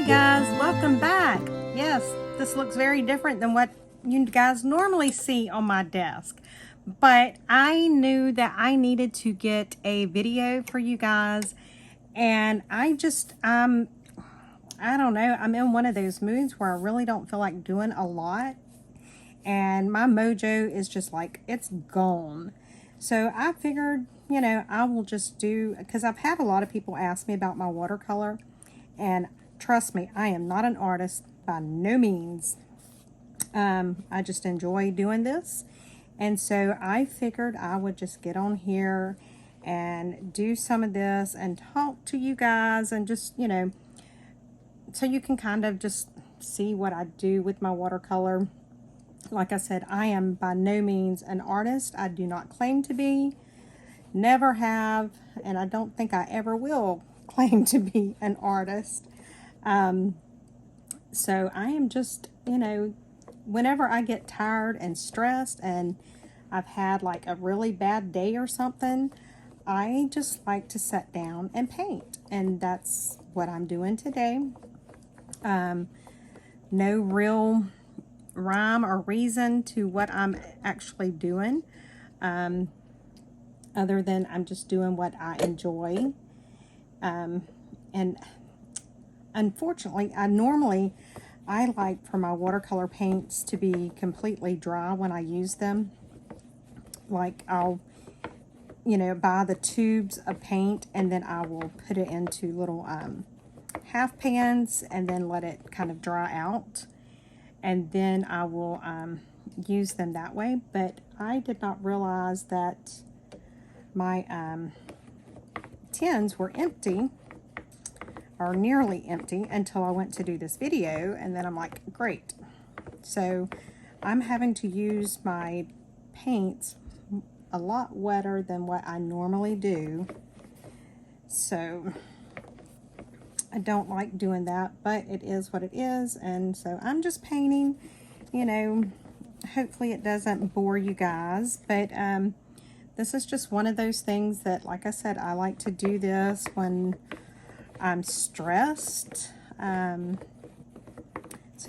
Guys, welcome back. Yes, this looks very different than what you guys normally see on my desk, but I knew that I needed to get a video for you guys, and I don't know, I'm in one of those moods where I really don't feel like doing a lot, and my mojo is just like, it's gone. So I figured, you know, I will just do, because I've had a lot of people ask me about my watercolor, and trust me, I am not an artist by no means. I just enjoy doing this. And so I figured I would just get on here and do some of this and talk to you guys and just, you know, so you can kind of just see what I do with my watercolor. Like I said, I am by no means an artist. I do not claim to be, never have, and I don't think I ever will claim to be an artist. So I am just, you know, whenever I get tired and stressed and I've had like a really bad day or something, I just like to sit down and paint. And that's what I'm doing today. No real rhyme or reason to what I'm actually doing, other than I'm just doing what I enjoy. And unfortunately, I like for my watercolor paints to be completely dry when I use them. Like I'll, you know, buy the tubes of paint and then I will put it into little half pans and then let it kind of dry out. And then I will use them that way. But I did not realize that my tins were empty, or nearly empty, until I went to do this video, and then I'm like, great. So I'm having to use my paints a lot wetter than what I normally do. So I don't like doing that, but it is what it is. And so I'm just painting, you know, hopefully it doesn't bore you guys, but this is just one of those things that, like I said, I like to do this when I'm stressed. So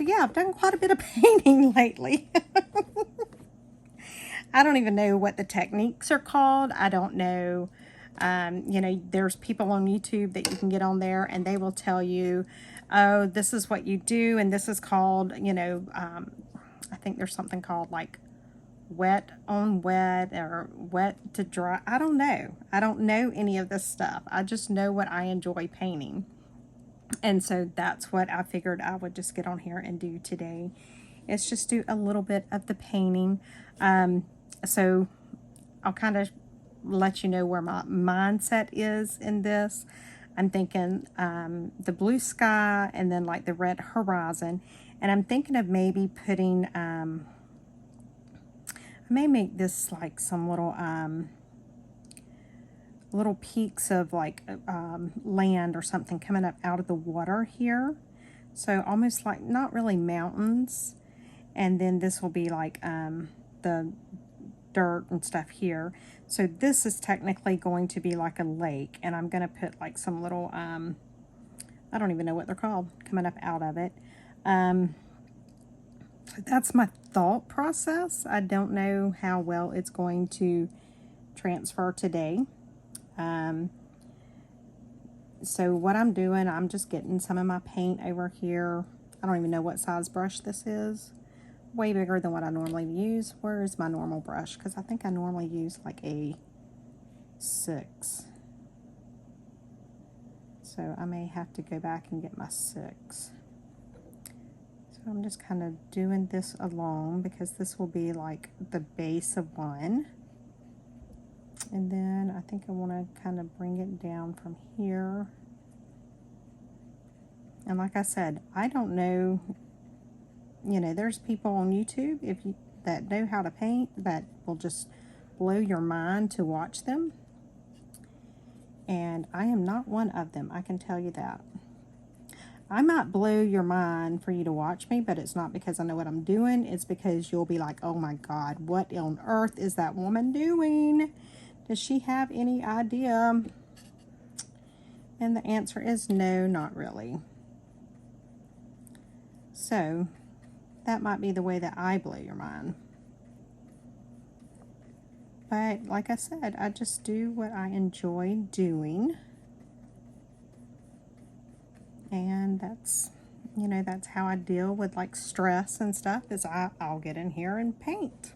yeah, I've done quite a bit of painting lately. I don't even know what the techniques are called. I don't know. You know, there's people on YouTube that you can get on there and they will tell you, oh, this is what you do, and this is called, you know, I think there's something called like wet on wet or wet to dry. I don't know. I don't know any of this stuff. I just know what I enjoy painting. And so that's what I figured I would just get on here and do today. Is just do a little bit of the painting. So I'll kind of let you know where my mindset is in this. I'm thinking the blue sky and then like the red horizon. And I'm thinking of maybe putting, I may make this like some little little peaks of like land or something coming up out of the water here. So almost like not really mountains. And then this will be like the dirt and stuff here. So this is technically going to be like a lake, and I'm going to put like some little I don't even know what they're called coming up out of it. That's my thought process. I don't know how well it's going to transfer today. So what I'm doing, I'm just getting some of my paint over here. I don't even know what size brush this is. Way bigger than what I normally use. Where is my normal brush? Because I think I normally use like a 6. So I may have to go back and get my 6. So I'm just kind of doing this along because this will be like the base of one. And then I think I want to kind of bring it down from here And like I said, I don't know, you know, there's people on YouTube that know how to paint that will just blow your mind to watch them. And I am not one of them, I can tell you that. I might blow your mind for you to watch me, but it's not because I know what I'm doing. It's because you'll be like, oh my God, what on earth is that woman doing? Does she have any idea? And the answer is no, not really. So that might be the way that I blow your mind. But like I said, I just do what I enjoy doing. And that's, you know, that's how I deal with like stress and stuff, is I'll get in here and paint.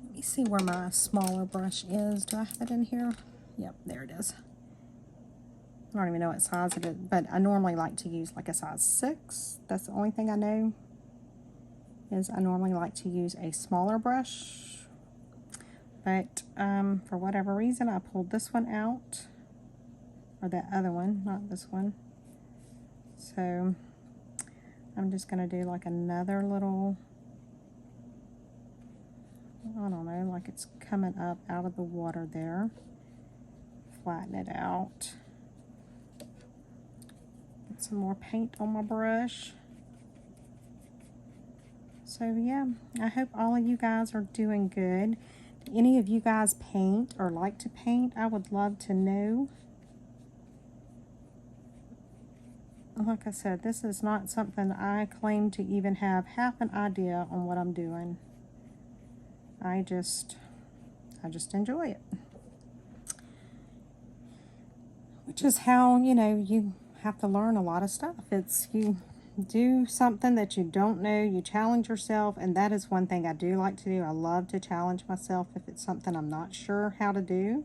Let me see where my smaller brush is. Do I have it in here? Yep, there it is. I don't even know what size it is, but I normally like to use like a size 6. That's the only thing I know, is I normally like to use a smaller brush. But for whatever reason, I pulled this one out, or that other one, not this one. So I'm just going to do like another little, I don't know, like it's coming up out of the water there. Flatten it out. Get some more paint on my brush. So yeah, I hope all of you guys are doing good. Do any of you guys paint or like to paint? I would love to know. Like I said, this is not something I claim to even have half an idea on what I'm doing. I just enjoy it. Which is how, you know, you have to learn a lot of stuff. It's you do something that you don't know, you challenge yourself, and that is one thing I do like to do. I love to challenge myself if it's something I'm not sure how to do.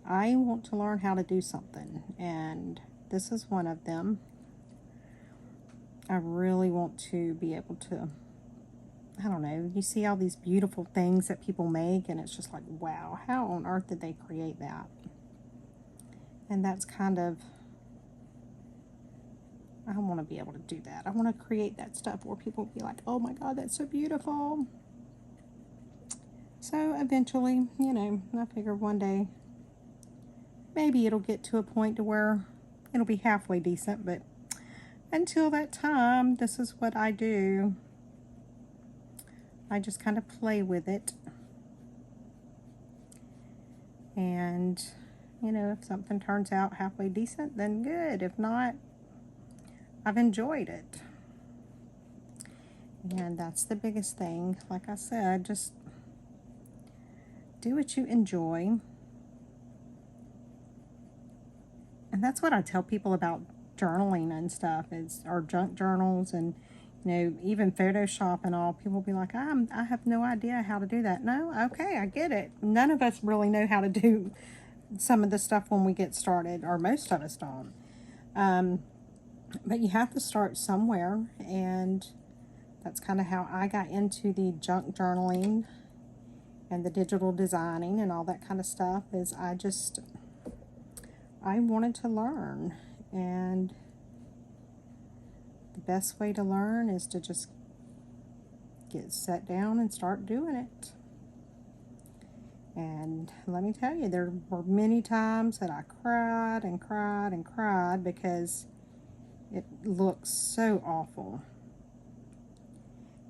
I want to learn how to do something, and this is one of them. I really want to be able to, I don't know, you see all these beautiful things that people make, and it's just like, wow, how on earth did they create that? And that's kind of, I want to be able to do that. I want to create that stuff where people be like, oh my God, that's so beautiful. So eventually, you know, I figure one day, maybe it'll get to a point to where it'll be halfway decent, but until that time, this is what I do. I just kind of play with it. And, you know, if something turns out halfway decent, then good. If not, I've enjoyed it. And that's the biggest thing. Like I said, just do what you enjoy. And that's what I tell people about journaling and stuff, or junk journals, and, you know, even Photoshop and all. People be like, I have no idea how to do that. No, okay, I get it. None of us really know how to do some of the stuff when we get started, or most of us don't. But you have to start somewhere, and that's kind of how I got into the junk journaling and the digital designing and all that kind of stuff. Is I wanted to learn, and the best way to learn is to just get set down and start doing it. And let me tell you, there were many times that I cried and cried and cried because it looks so awful.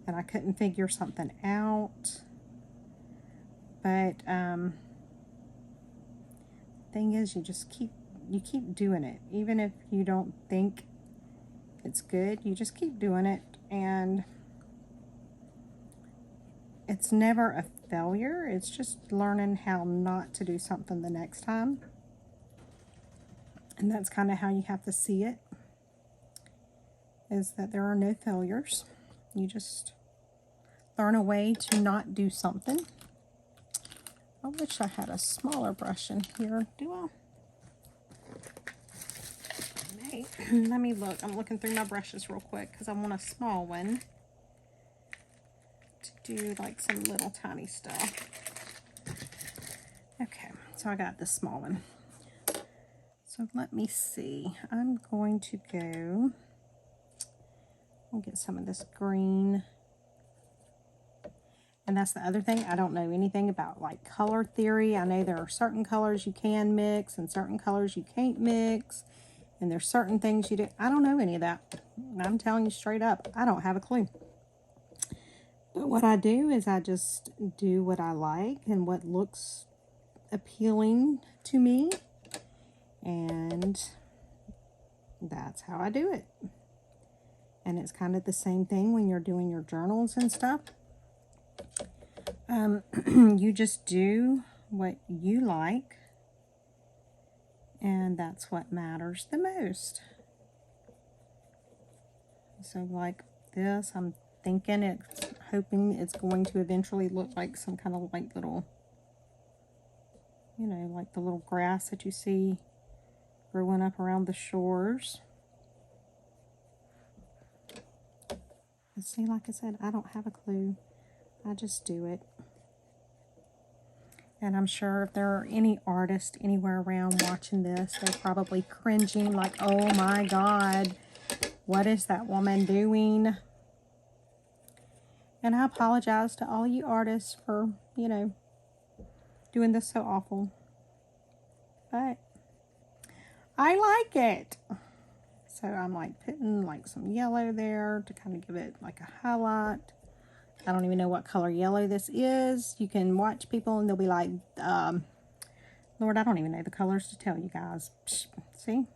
And I couldn't figure something out. But thing is, you keep doing it. Even if you don't think it's good, you just keep doing it. And it's never a failure. It's just learning how not to do something the next time. And that's kind of how you have to see it, is that there are no failures. You just learn a way to not do something. I wish I had a smaller brush in here. Do I? Let me look. I'm looking through my brushes real quick because I want a small one to do like some little tiny stuff. Okay, so I got this small one. So let me see. I'm going to go, I'll get some of this green. And that's the other thing. I don't know anything about like color theory. I know there are certain colors you can mix and certain colors you can't mix. And there's certain things you do. I don't know any of that. I'm telling you straight up, I don't have a clue. But what I do is I just do what I like and what looks appealing to me. And that's how I do it. And it's kind of the same thing when you're doing your journals and stuff. You just do what you like, and that's what matters the most. So like this, I'm thinking hoping it's going to eventually look like some kind of like little, you know, like the little grass that you see growing up around the shores. But see, like I said, I don't have a clue. I just do it. And I'm sure if there are any artists anywhere around watching this, they're probably cringing like, oh my God, what is that woman doing? And I apologize to all you artists for, you know, doing this so awful. But I like it. So I'm like putting like some yellow there to kind of give it like a highlight. I don't even know what color yellow this is. You can watch people and they'll be like, Lord, I don't even know the colors to tell you guys. Psh, see?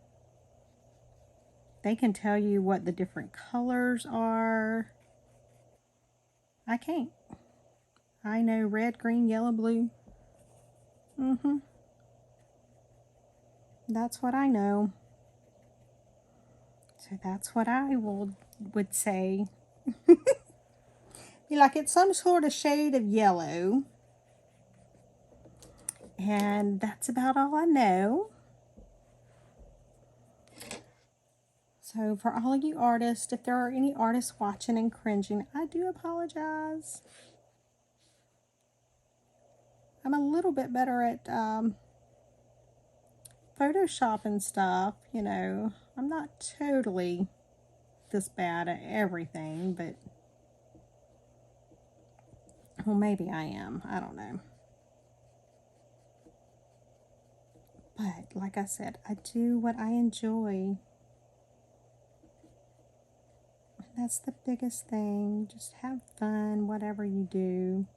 They can tell you what the different colors are. I can't. I know red, green, yellow, blue. That's what I know. So that's what I would say. Like it's some sort of shade of yellow. And that's about all I know. So for all of you artists, if there are any artists watching and cringing, I do apologize. I'm a little bit better at Photoshop and stuff, you know. I'm not totally this bad at everything, but well, maybe I am. I don't know. But like I said, I do what I enjoy. And that's the biggest thing. Just have fun, whatever you do.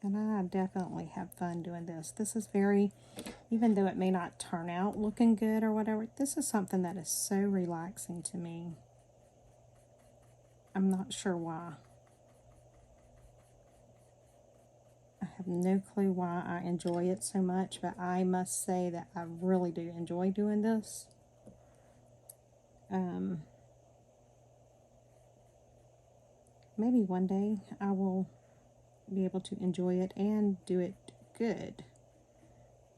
And I definitely have fun doing this. This is very, even though it may not turn out looking good or whatever, this is something that is so relaxing to me. I'm not sure why. I have no clue why I enjoy it so much, but I must say that I really do enjoy doing this. Maybe one day I will be able to enjoy it and do it good.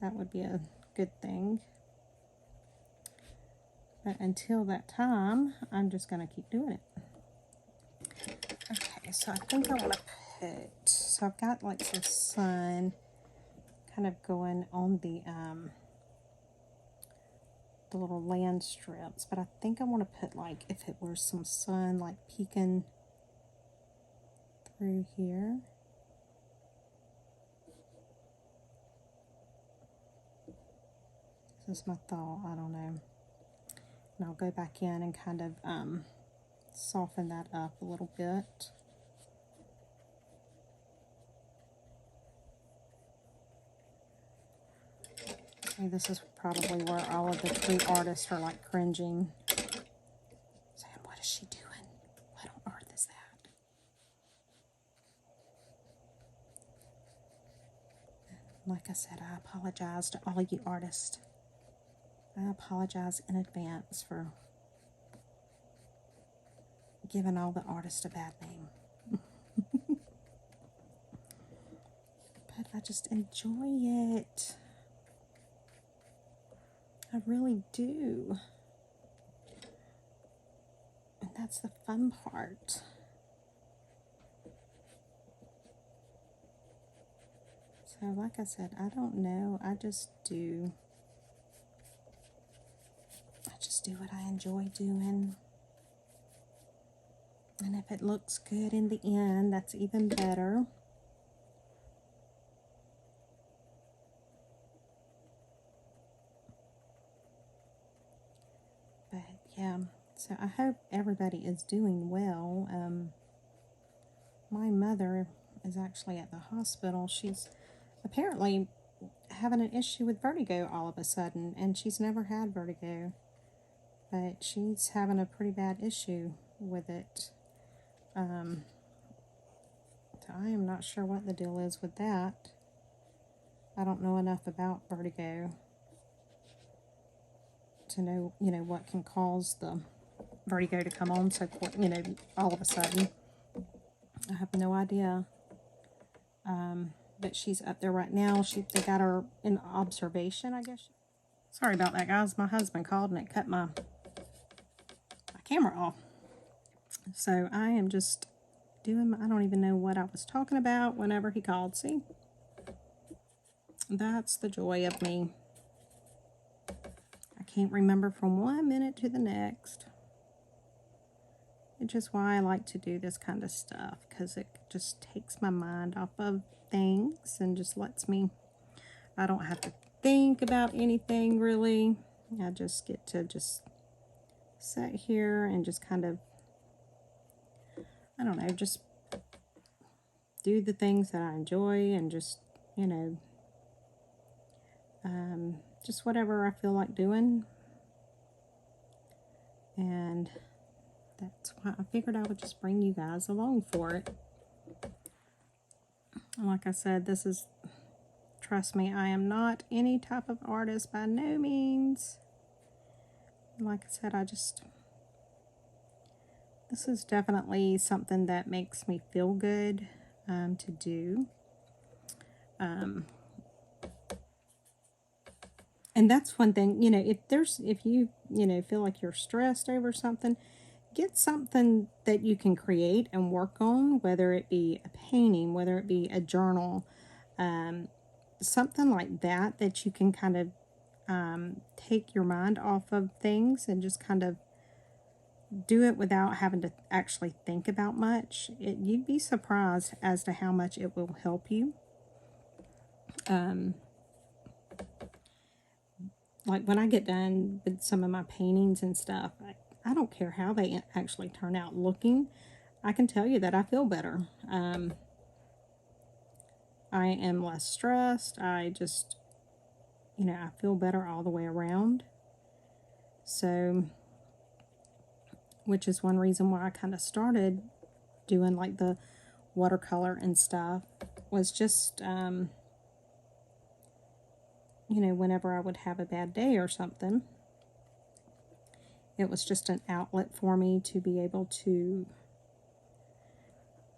That would be a good thing. But until that time, I'm just going to keep doing it. Okay, so I think I want to put, so I've got like some sun kind of going on the little land strips, but I think I want to put like, if it were some sun like peeking through here. This is my thought, I don't know. And I'll go back in and kind of soften that up a little bit. Okay, this is probably where all of the true artists are like cringing. Saying, what is she doing? What on earth is that? Like I said, I apologize to all you artists. I apologize in advance for giving all the artists a bad name. But I just enjoy it. I really do. And that's the fun part. So So like I said, I don't know. I just do what I enjoy doing. And if it looks good in the end, that's even better. But yeah, so I hope everybody is doing well. My mother is actually at the hospital. She's apparently having an issue with vertigo all of a sudden, and she's never had vertigo, but she's having a pretty bad issue with it. So I am not sure what the deal is with that. I don't know enough about vertigo to know, what can cause the vertigo to come on so quick, all of a sudden. I have no idea. But she's up there right now. They got her in observation, I guess. Sorry about that, guys. My husband called and it cut my camera off. So I am just doing, I don't even know what I was talking about whenever he called. See? That's the joy of me. I can't remember from one minute to the next. Which is why I like to do this kind of stuff, because it just takes my mind off of things and just lets me, I don't have to think about anything really. I just get to just sit here and just kind of, I don't know, just do the things that I enjoy and just, just whatever I feel like doing. And that's why I figured I would just bring you guys along for it. And like I said, this is, trust me, I am not any type of artist by no means. Like I said, this is definitely something that makes me feel good to do. And that's one thing, if you feel like you're stressed over something, get something that you can create and work on, whether it be a painting, whether it be a journal, something like that you can kind of take your mind off of things and just kind of do it without having to actually think about much. You'd be surprised as to how much it will help you. Like when I get done with some of my paintings and stuff, I don't care how they actually turn out looking. I can tell you that I feel better. I am less stressed. I just, I feel better all the way around. So, which is one reason why I kind of started doing like the watercolor and stuff, was just, whenever I would have a bad day or something, it was just an outlet for me to be able to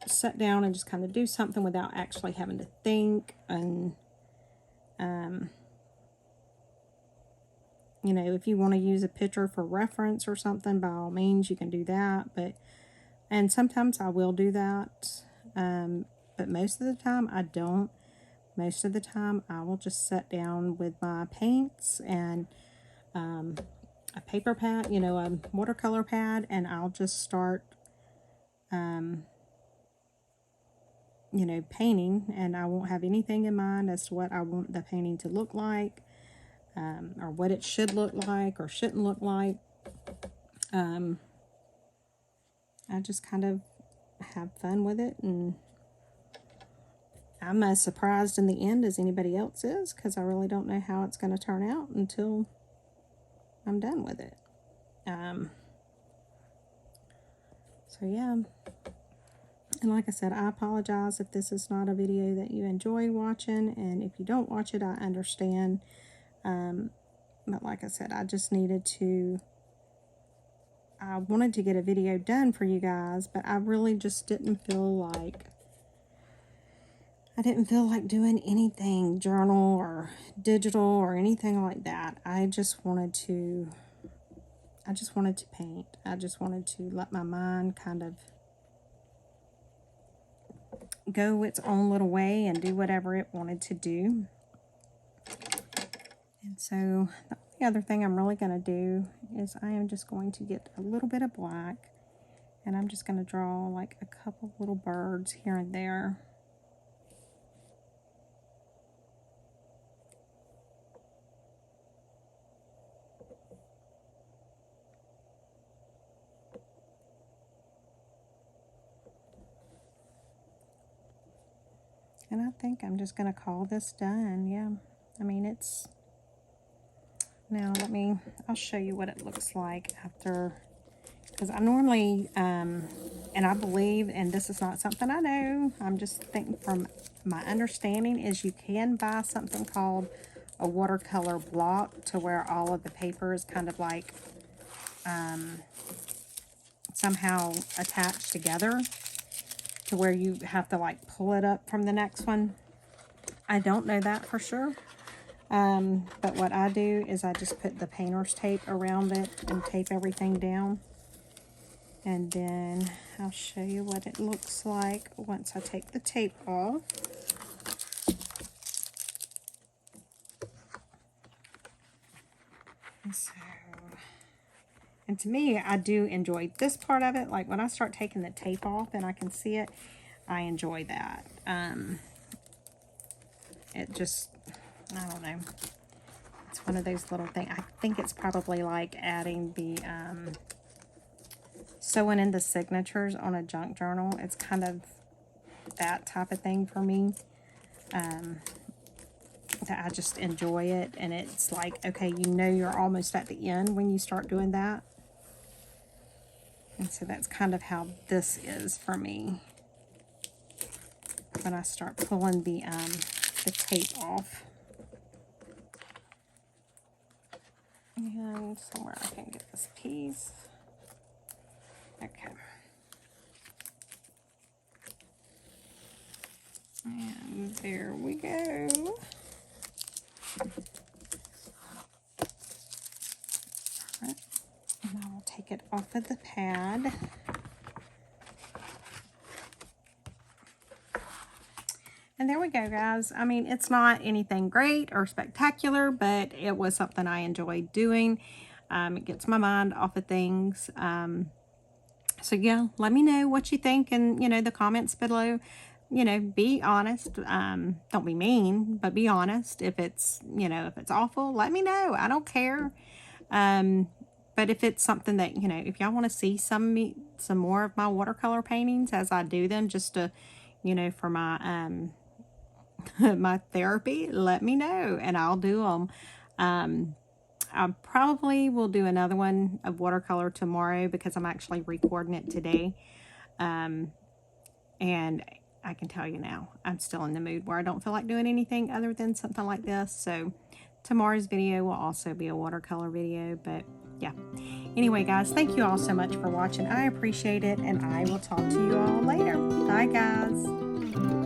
sit down and just kind of do something without actually having to think. And if you want to use a picture for reference or something, by all means you can do that. And sometimes I will do that, but most of the time I don't. Most of the time I will just sit down with my paints and a paper pad, a watercolor pad, and I'll just start painting, and I won't have anything in mind as to what I want the painting to look like, or what it should look like or shouldn't look like. I just kind of have fun with it, and I'm as surprised in the end as anybody else is, because I really don't know how it's going to turn out until I'm done with it. So yeah. And like I said, I apologize if this is not a video that you enjoy watching, and if you don't watch it, I understand. But like I said, I wanted to get a video done for you guys, but I really just didn't feel like, doing anything journal or digital or anything like that. I just wanted to paint. I just wanted to let my mind kind of go its own little way and do whatever it wanted to do. And so the only other thing I'm really going to do is I am just going to get a little bit of black, and I'm just going to draw like a couple little birds here and there. And I think I'm just going to call this done. Yeah, I mean, it's, now I'll show you what it looks like after, because I normally, and I believe, and this is not something I know, I'm just thinking from my understanding, is you can buy something called a watercolor block, to where all of the paper is kind of like somehow attached together, to where you have to like pull it up from the next one. I don't know that for sure. But what I do is I just put the painter's tape around it and tape everything down. And then I'll show you what it looks like once I take the tape off. And to me, I do enjoy this part of it. Like when I start taking the tape off and I can see it, I enjoy that. It just, I don't know. It's one of those little things. I think it's probably like adding the, sewing in the signatures on a junk journal. It's kind of that type of thing for me. That I just enjoy it. And it's like, okay, you know you're almost at the end when you start doing that. And so that's kind of how this is for me when I start pulling the tape off. And somewhere I can get this piece. Okay. And there we go. And I will take it off of the pad. And there we go, guys. I mean, it's not anything great or spectacular, but it was something I enjoyed doing. It gets my mind off of things. So yeah, let me know what you think in, the comments below. Be honest. Don't be mean, but be honest. If it's, if it's awful, let me know. I don't care. But if it's something that, if y'all want to see some more of my watercolor paintings as I do them, just to, for my, my therapy, let me know and I'll do them. I probably will do another one of watercolor tomorrow because I'm actually recording it today. And I can tell you now, I'm still in the mood where I don't feel like doing anything other than something like this. So tomorrow's video will also be a watercolor video, but yeah. Anyway, guys, thank you all so much for watching. I appreciate it, and I will talk to you all later. Bye, guys.